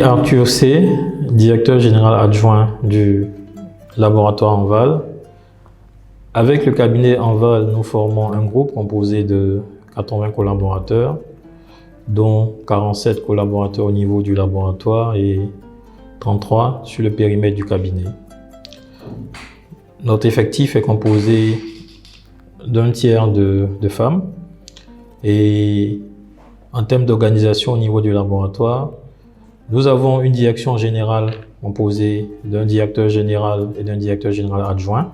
Arthur C., directeur général adjoint du laboratoire Enval. Avec le cabinet Enval, nous formons un groupe composé de 80 collaborateurs, dont 47 collaborateurs au niveau du laboratoire et 33 sur le périmètre du cabinet. Notre effectif est composé d'un tiers de femmes et en termes d'organisation au niveau du laboratoire, nous avons une direction générale composée d'un directeur général et d'un directeur général adjoint,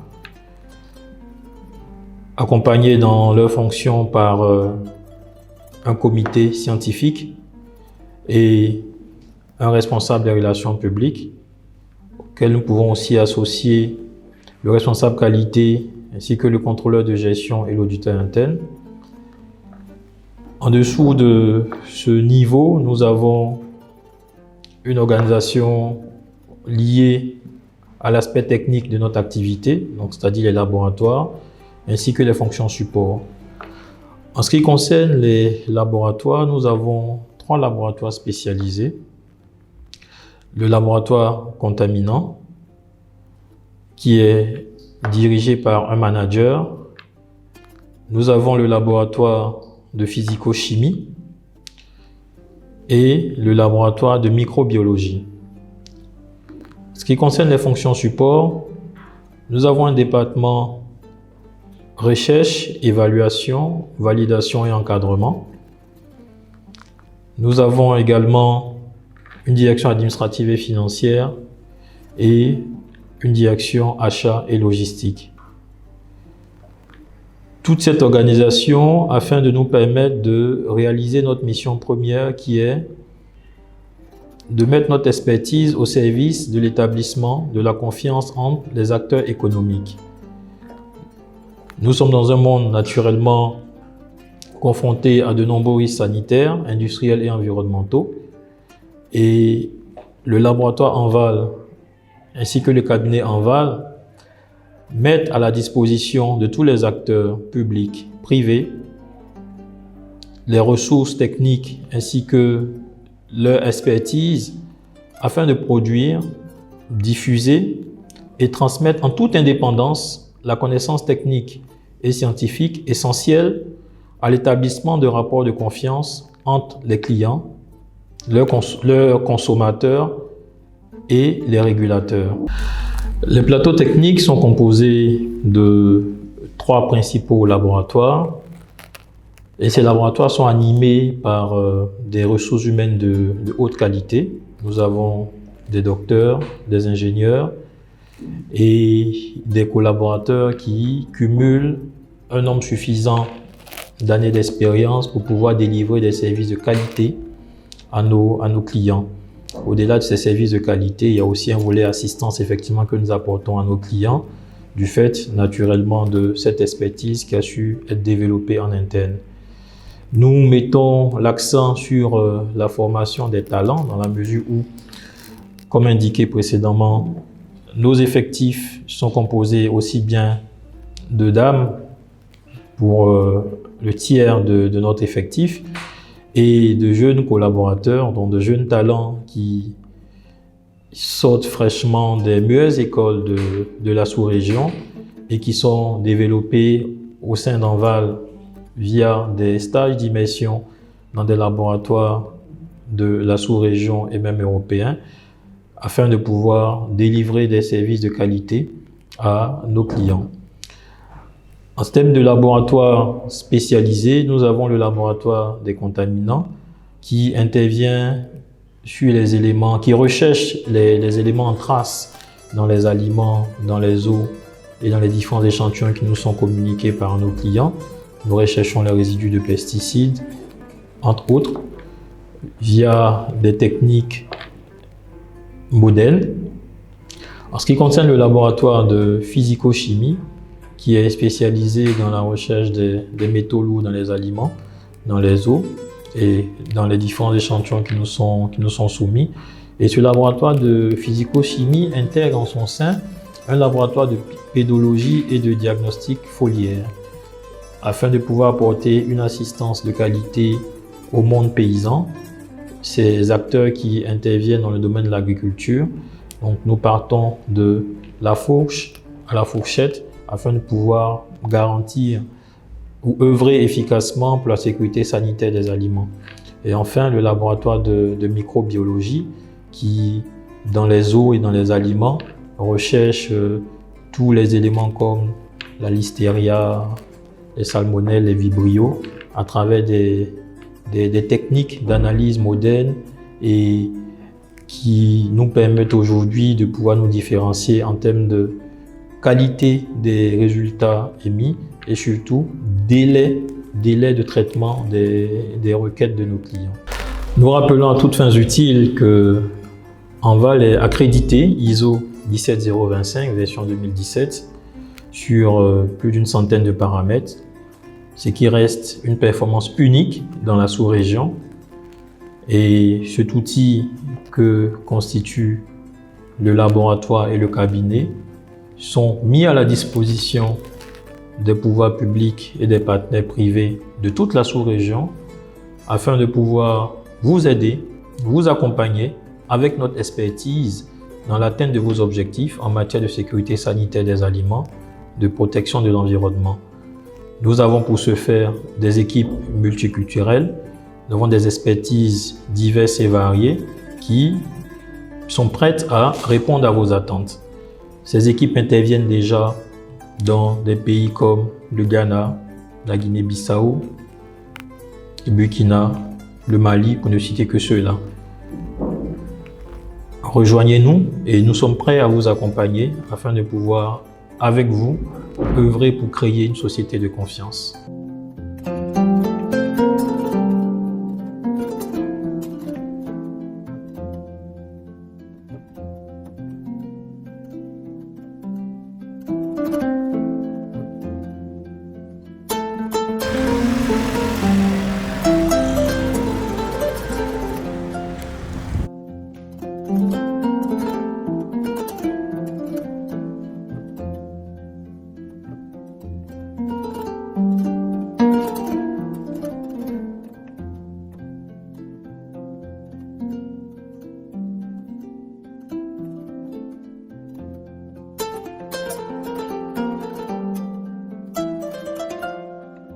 accompagnés dans leurs fonctions par un comité scientifique et un responsable des relations publiques, auquel nous pouvons aussi associer le responsable qualité ainsi que le contrôleur de gestion et l'auditeur interne. En dessous de ce niveau, nous avons une organisation liée à l'aspect technique de notre activité, c'est-à-dire les laboratoires, ainsi que les fonctions support. En ce qui concerne les laboratoires, nous avons 3 laboratoires spécialisés. Le laboratoire contaminant, qui est dirigé par un manager. Nous avons le laboratoire de physico-chimie et le laboratoire de microbiologie. Ce qui concerne les fonctions support, nous avons un département recherche, évaluation, validation et encadrement. Nous avons également une direction administrative et financière et une direction achat et logistique. Toute cette organisation afin de nous permettre de réaliser notre mission première qui est de mettre notre expertise au service de l'établissement de la confiance entre les acteurs économiques. Nous sommes dans un monde naturellement confronté à de nombreux risques sanitaires, industriels et environnementaux. Et le laboratoire Enval ainsi que le cabinet Enval mettent à la disposition de tous les acteurs publics, privés, les ressources techniques ainsi que leur expertise afin de produire, diffuser et transmettre en toute indépendance la connaissance technique et scientifique essentielle à l'établissement de rapports de confiance entre les clients, leurs consommateurs et les régulateurs. Les plateaux techniques sont composés de 3 principaux laboratoires et ces laboratoires sont animés par des ressources humaines de haute qualité. Nous avons des docteurs, des ingénieurs et des collaborateurs qui cumulent un nombre suffisant d'années d'expérience pour pouvoir délivrer des services de qualité à nos clients. Au-delà de ces services de qualité, il y a aussi un volet assistance effectivement que nous apportons à nos clients du fait naturellement de cette expertise qui a su être développée en interne. Nous mettons l'accent sur la formation des talents dans la mesure où, comme indiqué précédemment, nos effectifs sont composés aussi bien de dames pour le tiers de notre effectif et de jeunes collaborateurs, donc de jeunes talents qui sortent fraîchement des meilleures écoles de la sous-région et qui sont développés au sein d'Enval via des stages d'immersion dans des laboratoires de la sous-région et même européens afin de pouvoir délivrer des services de qualité à nos clients. En termes de laboratoire spécialisé, nous avons le laboratoire des contaminants qui intervient sur les éléments, qui recherche les éléments en trace dans les aliments, dans les eaux et dans les différents échantillons qui nous sont communiqués par nos clients. Nous recherchons les résidus de pesticides, entre autres, via des techniques modèles. En ce qui concerne le laboratoire de physico-chimie, qui est spécialisé dans la recherche des métaux lourds dans les aliments, dans les eaux et dans les différents échantillons qui nous sont soumis. Et ce laboratoire de physico-chimie intègre en son sein un laboratoire de pédologie et de diagnostic foliaire afin de pouvoir apporter une assistance de qualité au monde paysan ces acteurs qui interviennent dans le domaine de l'agriculture. Donc nous partons de la fourche à la fourchette afin de pouvoir garantir ou œuvrer efficacement pour la sécurité sanitaire des aliments. Et enfin, le laboratoire de microbiologie qui, dans les eaux et dans les aliments, recherche tous les éléments comme la listeria, les salmonelles, les vibrios, à travers des techniques d'analyse modernes et qui nous permettent aujourd'hui de pouvoir nous différencier en termes de qualité des résultats émis et surtout délai de traitement des requêtes de nos clients. Nous rappelons à toutes fins utiles que Enval est accrédité ISO 17025 version 2017 sur plus d'une centaine de paramètres, ce qui reste une performance unique dans la sous-région. Et cet outil que constituent le laboratoire et le cabinet sont mis à la disposition des pouvoirs publics et des partenaires privés de toute la sous-région afin de pouvoir vous aider, vous accompagner avec notre expertise dans l'atteinte de vos objectifs en matière de sécurité sanitaire des aliments, de protection de l'environnement. Nous avons pour ce faire des équipes multiculturelles, nous avons des expertises diverses et variées qui sont prêtes à répondre à vos attentes. Ces équipes interviennent déjà dans des pays comme le Ghana, la Guinée-Bissau, le Burkina, le Mali, pour ne citer que ceux-là. Rejoignez-nous et nous sommes prêts à vous accompagner afin de pouvoir, avec vous, œuvrer pour créer une société de confiance. Thank you.